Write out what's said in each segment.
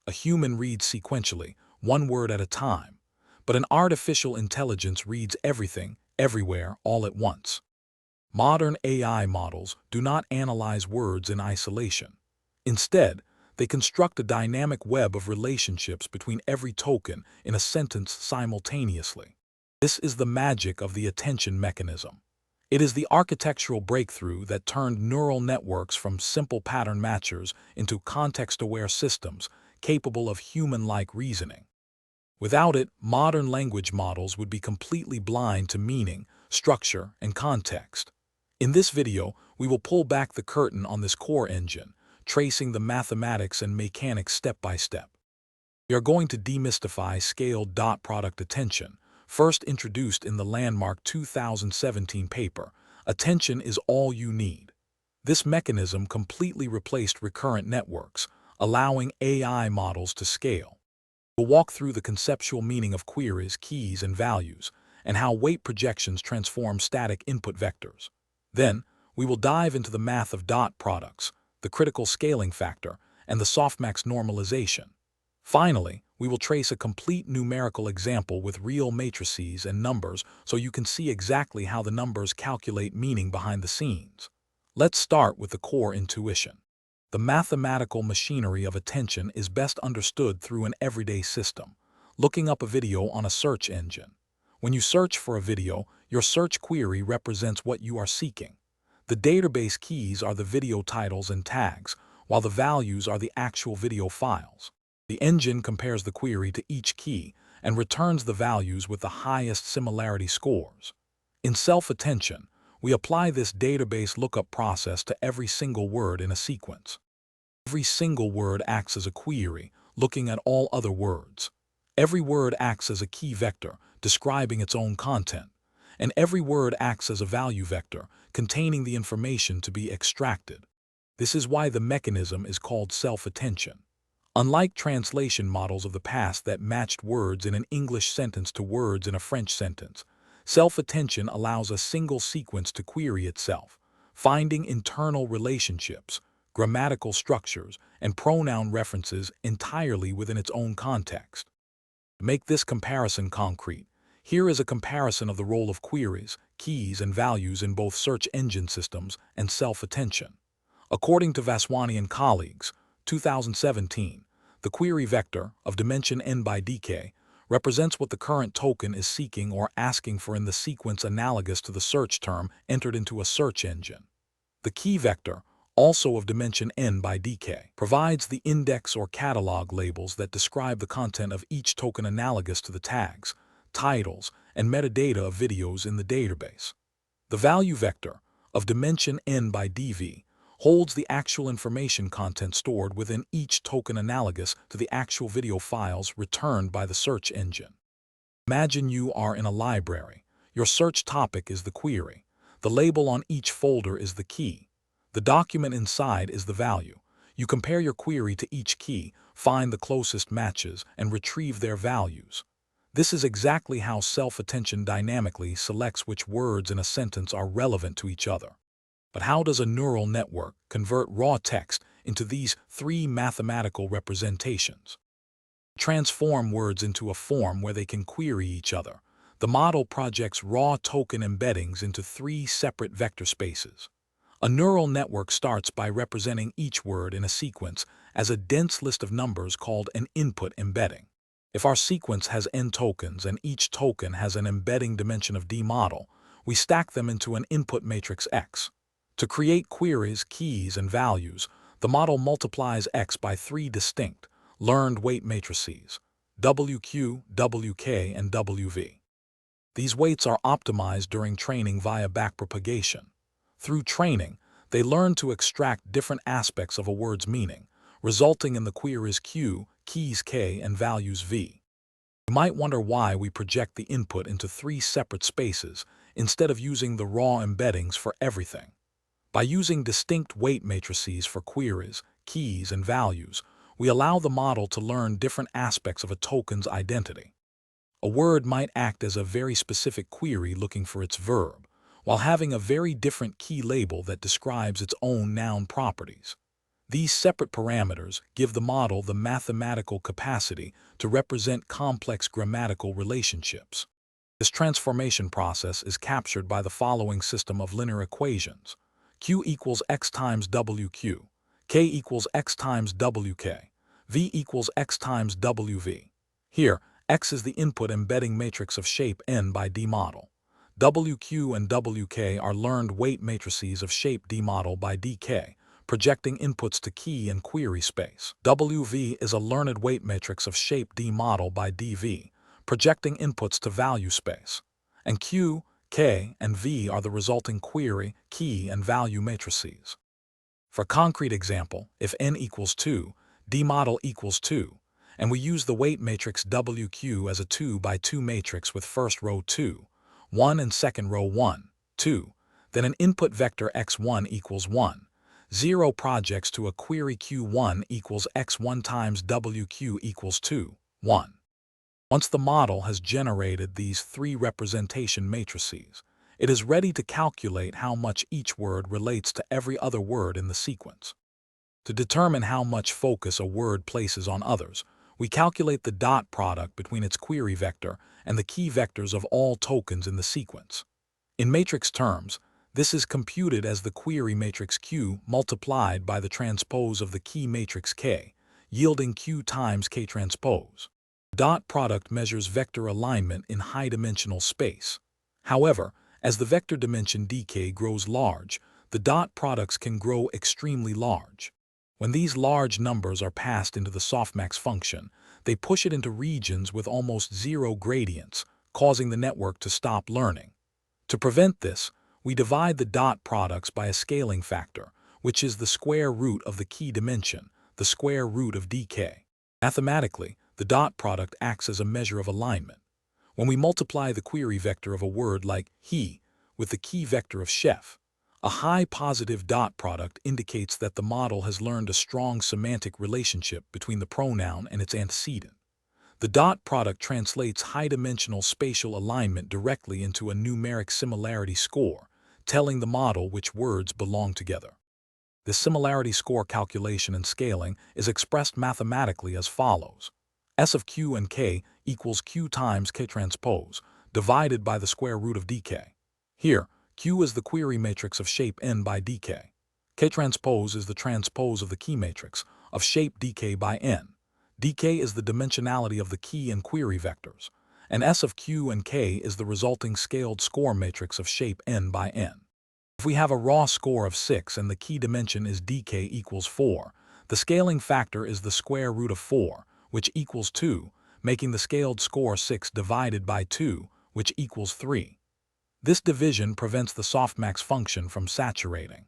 A human reads sequentially, one word at a time, but an artificial intelligence reads everything, everywhere, all at once. Modern AI models do not analyze words in isolation. Instead, they construct a dynamic web of relationships between every token in a sentence simultaneously. This is the magic of the attention mechanism. It is the architectural breakthrough that turned neural networks from simple pattern matchers into context-aware systems capable of human-like reasoning. Without it, modern language models would be completely blind to meaning, structure, and context. In this video, we will pull back the curtain on this core engine, tracing the mathematics and mechanics step by step. We are going to demystify scaled dot product attention, first introduced in the landmark 2017 paper, Attention is All You Need. This mechanism completely replaced recurrent networks, allowing AI models to scale. We'll walk through the conceptual meaning of queries, keys, and values, and how weight projections transform static input vectors. Then, we will dive into the math of dot products, the critical scaling factor, and the softmax normalization. Finally, we will trace a complete numerical example with real matrices and numbers so you can see exactly how the numbers calculate meaning behind the scenes. Let's start with the core intuition. The mathematical machinery of attention is best understood through an everyday system, looking up a video on a search engine. When you search for a video, your search query represents what you are seeking. The database keys are the video titles and tags, while the values are the actual video files. The engine compares the query to each key and returns the values with the highest similarity scores. In self-attention, we apply this database lookup process to every single word in a sequence. Every single word acts as a query, looking at all other words. Every word acts as a key vector, describing its own content, and every word acts as a value vector, containing the information to be extracted. This is why the mechanism is called self-attention. Unlike translation models of the past that matched words in an English sentence to words in a French sentence, self-attention allows a single sequence to query itself, finding internal relationships, grammatical structures, and pronoun references entirely within its own context. To make this comparison concrete, here is a comparison of the role of queries, keys, and values in both search engine systems and self-attention. According to Vaswani and colleagues, 2017, the query vector of dimension n by dk represents what the current token is seeking or asking for in the sequence analogous to the search term entered into a search engine. The key vector, also of dimension n by dk, provides the index or catalog labels that describe the content of each token analogous to the tags, titles, and metadata of videos in the database. The value vector, of dimension n by dv, holds the actual information content stored within each token analogous to the actual video files returned by the search engine. Imagine you are in a library. Your search topic is the query. The label on each folder is the key. The document inside is the value. You compare your query to each key, find the closest matches, and retrieve their values. This is exactly how self-attention dynamically selects which words in a sentence are relevant to each other. But how does a neural network convert raw text into these three mathematical representations? Transform words into a form where they can query each other. The model projects raw token embeddings into three separate vector spaces. A neural network starts by representing each word in a sequence as a dense list of numbers called an input embedding. If our sequence has n tokens and each token has an embedding dimension of D model, we stack them into an input matrix X. To create queries, keys, and values, the model multiplies X by three distinct, learned weight matrices, WQ, WK, and WV. These weights are optimized during training via backpropagation. Through training, they learn to extract different aspects of a word's meaning, resulting in the queries Q, keys K, and values V. You might wonder why we project the input into three separate spaces instead of using the raw embeddings for everything. By using distinct weight matrices for queries, keys, and values, we allow the model to learn different aspects of a token's identity. A word might act as a very specific query looking for its verb, while having a very different key label that describes its own noun properties. These separate parameters give the model the mathematical capacity to represent complex grammatical relationships. This transformation process is captured by the following system of linear equations: Q equals X times WQ, K equals X times WK, V equals X times WV. Here, X is the input embedding matrix of shape N by D model. WQ and WK are learned weight matrices of shape D model by DK, projecting inputs to key and query space. WV is a learned weight matrix of shape D model by DV, projecting inputs to value space. And Q, K, and V are the resulting query, key, and value matrices. For a concrete example, if N equals 2, D model equals 2, and we use the weight matrix WQ as a 2 by 2 matrix with first row 2, 1 and second row 1, 2, then an input vector x1 equals 1, 0 projects to a query q1 equals x1 times wq equals 2, 1. Once the model has generated these three representation matrices, it is ready to calculate how much each word relates to every other word in the sequence. To determine how much focus a word places on others, we calculate the dot product between its query vector and the key vectors of all tokens in the sequence. In matrix terms, this is computed as the query matrix Q multiplied by the transpose of the key matrix K, yielding Q times K transpose. Dot product measures vector alignment in high-dimensional space. However, as the vector dimension dk grows large, the dot products can grow extremely large. When these large numbers are passed into the softmax function, they push it into regions with almost zero gradients, causing the network to stop learning. To prevent this, we divide the dot products by a scaling factor, which is the square root of the key dimension, the square root of dk. Mathematically, the dot product acts as a measure of alignment. When we multiply the query vector of a word like he with the key vector of chef, a high positive dot product indicates that the model has learned a strong semantic relationship between the pronoun and its antecedent. The dot product translates high-dimensional spatial alignment directly into a numeric similarity score, telling the model which words belong together. This similarity score calculation and scaling is expressed mathematically as follows. S of Q and K equals Q times K transpose, divided by the square root of dk. Here, Q is the query matrix of shape N by dk. K transpose is the transpose of the key matrix of shape dk by N. dk is the dimensionality of the key and query vectors, and S of Q and K is the resulting scaled score matrix of shape N by N. If we have a raw score of 6 and the key dimension is dk equals 4, the scaling factor is the square root of 4, which equals 2, making the scaled score 6 divided by 2, which equals 3. This division prevents the softmax function from saturating.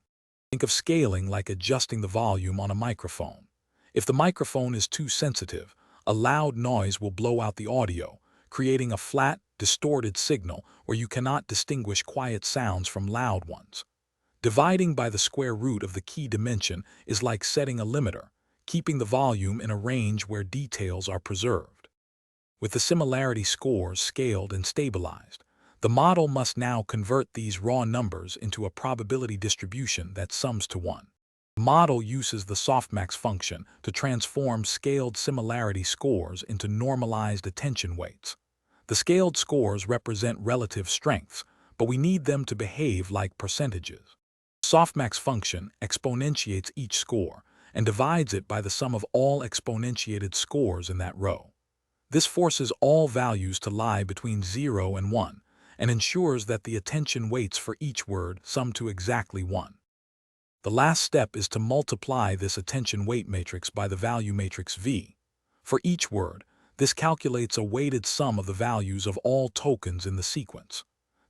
Think of scaling like adjusting the volume on a microphone. If the microphone is too sensitive, a loud noise will blow out the audio, creating a flat, distorted signal where you cannot distinguish quiet sounds from loud ones. Dividing by the square root of the key dimension is like setting a limiter, keeping the volume in a range where details are preserved. With the similarity scores scaled and stabilized, the model must now convert these raw numbers into a probability distribution that sums to 1. The model uses the softmax function to transform scaled similarity scores into normalized attention weights. The scaled scores represent relative strengths, but we need them to behave like percentages. The softmax function exponentiates each score and divides it by the sum of all exponentiated scores in that row. This forces all values to lie between 0 and 1 and ensures that the attention weights for each word sum to exactly 1. The last step is to multiply this attention weight matrix by the value matrix V. For each word, this calculates a weighted sum of the values of all tokens in the sequence.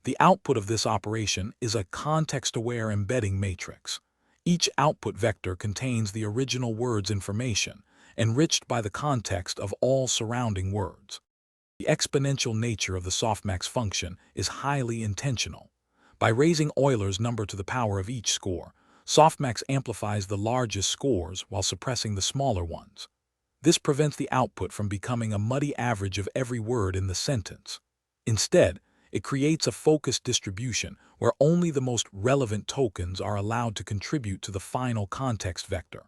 The output of this operation is a context-aware embedding matrix. Each output vector contains the original word's information, enriched by the context of all surrounding words. The exponential nature of the softmax function is highly intentional. By raising Euler's number to the power of each score, softmax amplifies the largest scores while suppressing the smaller ones. This prevents the output from becoming a muddy average of every word in the sentence. Instead, it creates a focused distribution where only the most relevant tokens are allowed to contribute to the final context vector.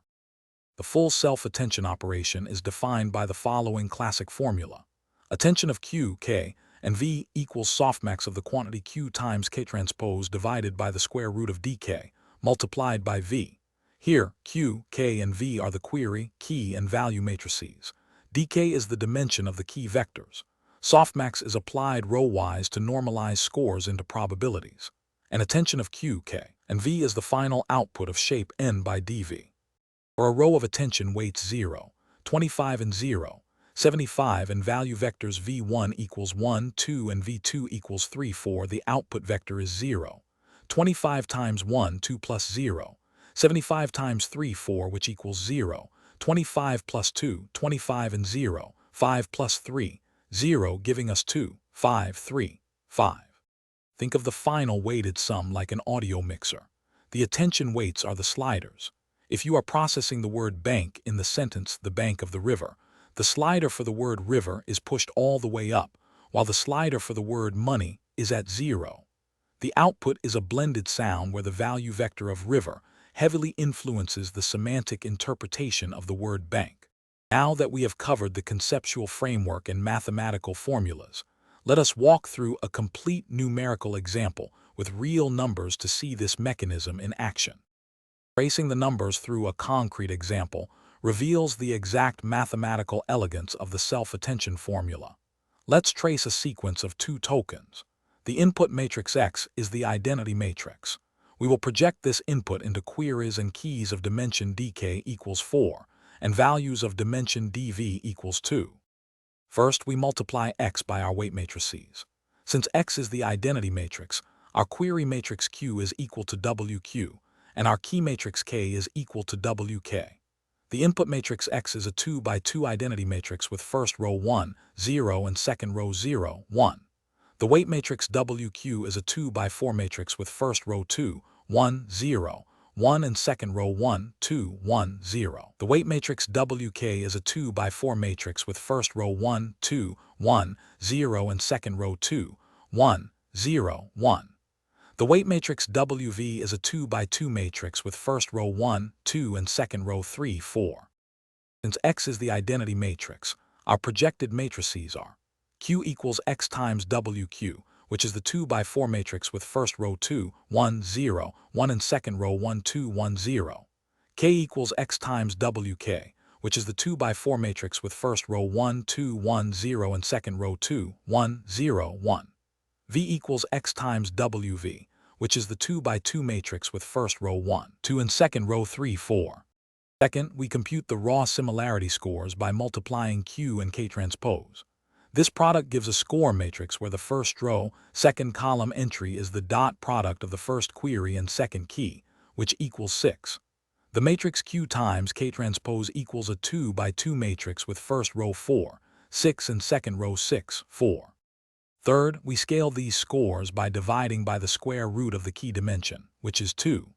The full self-attention operation is defined by the following classic formula. Attention of Q, K, and V equals softmax of the quantity Q times K transpose divided by the square root of dk, multiplied by V. Here, Q, K, and V are the query, key, and value matrices. dk is the dimension of the key vectors. Softmax is applied row-wise to normalize scores into probabilities. And attention of Q, K, and V is the final output of shape n by dv. For a row of attention weights 0, 25 and 0, 75 and value vectors v1 equals 1, 2 and v2 equals 3, 4, the output vector is 0. 25 times 1, 2 plus 0. 75 times 3, 4, which equals 0. 25 plus 2, 25 and 0. 5 plus 3, 0, giving us 2, 5, 3, 5. Think of the final weighted sum like an audio mixer. The attention weights are the sliders. If you are processing the word bank in the sentence, the bank of the river, the slider for the word river is pushed all the way up, while the slider for the word money is at 0. The output is a blended sound where the value vector of river heavily influences the semantic interpretation of the word bank. Now that we have covered the conceptual framework and mathematical formulas, let us walk through a complete numerical example with real numbers to see this mechanism in action. Tracing the numbers through a concrete example reveals the exact mathematical elegance of the self-attention formula. Let's trace a sequence of two tokens. The input matrix X is the identity matrix. We will project this input into queries and keys of dimension dk equals 4 and values of dimension dv equals 2. First, we multiply X by our weight matrices. Since X is the identity matrix, our query matrix Q is equal to WQ, and our key matrix K is equal to WK. The input matrix X is a 2 by 2 identity matrix with first row 1, 0 and second row 0, 1. The weight matrix WQ is a 2 by 4 matrix with first row 2, 1, 0, 1 and second row 1, 2, 1, 0. The weight matrix WK is a 2 by 4 matrix with first row 1, 2, 1, 0 and second row 2, 1, 0, 1. The weight matrix WV is a 2 by 2 matrix with first row 1, 2 and second row 3, 4. Since X is the identity matrix, our projected matrices are Q equals X times WQ, which is the 2 by 4 matrix with first row 2, 1, 0, 1 and second row 1, 2, 1, 0. K equals X times WK, which is the 2 by 4 matrix with first row 1, 2, 1, 0 and second row 2, 1, 0, 1. V equals X times WV, which is the 2 by 2 matrix with first row 1, 2 and second row 3, 4. Second, we compute the raw similarity scores by multiplying Q and K transpose. This product gives a score matrix where the first row, second column entry is the dot product of the first query and second key, which equals 6. The matrix Q times K transpose equals a 2 by 2 matrix with first row 4, 6 and second row 6, 4. Third, we scale these scores by dividing by the square root of the key dimension, which is 2.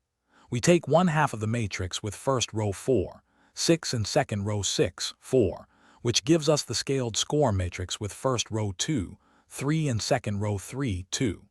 We take 1/2 of the matrix with first row 4, 6 and second row 6, 4, which gives us the scaled score matrix with first row 2, 3 and second row 3, 2.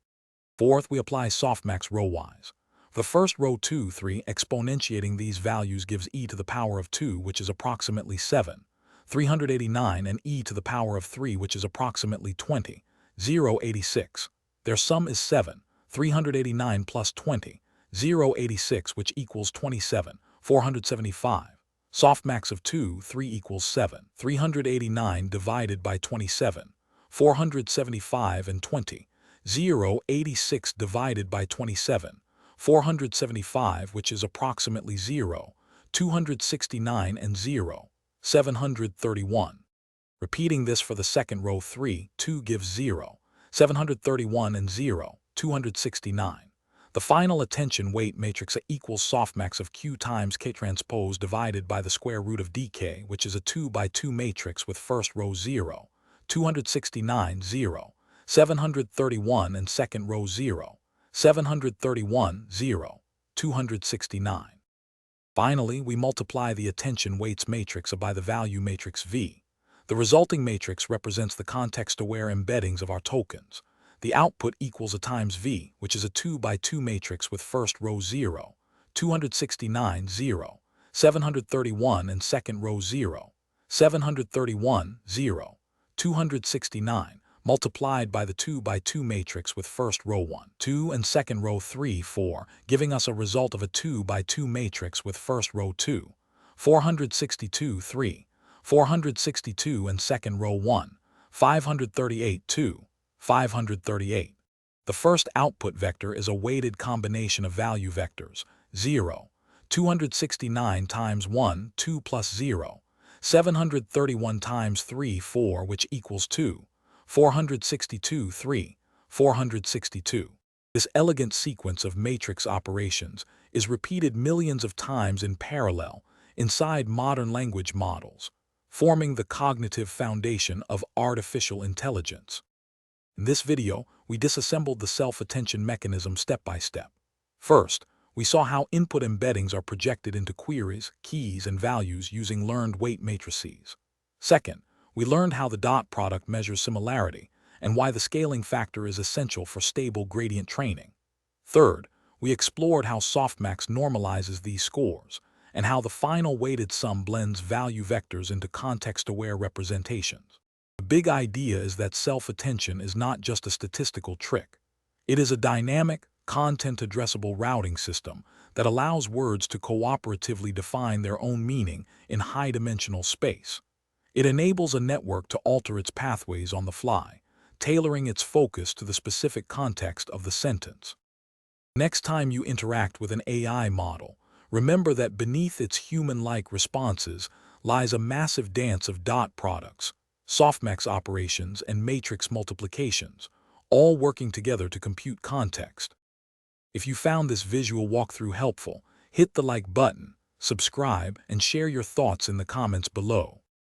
Fourth, we apply softmax row-wise. The first row 2, 3 exponentiating these values gives e to the power of 2, which is approximately 7, 389 and e to the power of 3, which is approximately 20, 086. Their sum is 7, 389 plus 20, 086, which equals 27, 475. Softmax of 2, 3 equals 7, 389 divided by 27, 475 and 20, 086 divided by 27, 475, which is approximately 0, 269 and 0, 731. Repeating this for the second row 3, 2 gives 0, 731 and 0, 269. The final attention weight matrix equals softmax of Q times K transpose divided by the square root of dk, which is a 2 by 2 matrix with first row 0, 269, 0, 731 and second row 0, 731, 0, 269. Finally, we multiply the attention weights matrix by the value matrix V. The resulting matrix represents the context-aware embeddings of our tokens. The output equals a times V, which is a 2 by 2 matrix with first row 0, 269, 0, 731 and second row 0, 731, 0, 269, multiplied by the 2 by 2 matrix with first row 1, 2 and second row 3, 4, giving us a result of a 2 by 2 matrix with first row 2, 462, 3, 462 and second row 1, 538, 2, 538. The first output vector is a weighted combination of value vectors, 0, 269 times 1, 2 plus 0, 731 times 3, 4, which equals 2, 462, 3, 462. This elegant sequence of matrix operations is repeated millions of times in parallel inside modern language models, forming the cognitive foundation of artificial intelligence. In this video, we disassembled the self-attention mechanism step by step. First, we saw how input embeddings are projected into queries, keys, and values using learned weight matrices. Second, we learned how the dot product measures similarity and why the scaling factor is essential for stable gradient training. Third, we explored how softmax normalizes these scores and how the final weighted sum blends value vectors into context-aware representations. The big idea is that self-attention is not just a statistical trick. It is a dynamic, content-addressable routing system that allows words to cooperatively define their own meaning in high-dimensional space. It enables a network to alter its pathways on the fly, tailoring its focus to the specific context of the sentence. Next time you interact with an AI model, remember that beneath its human-like responses lies a massive dance of dot products, softmax operations, and matrix multiplications, all working together to compute context. If you found this visual walkthrough helpful, hit the like button, subscribe, and share your thoughts in the comments below.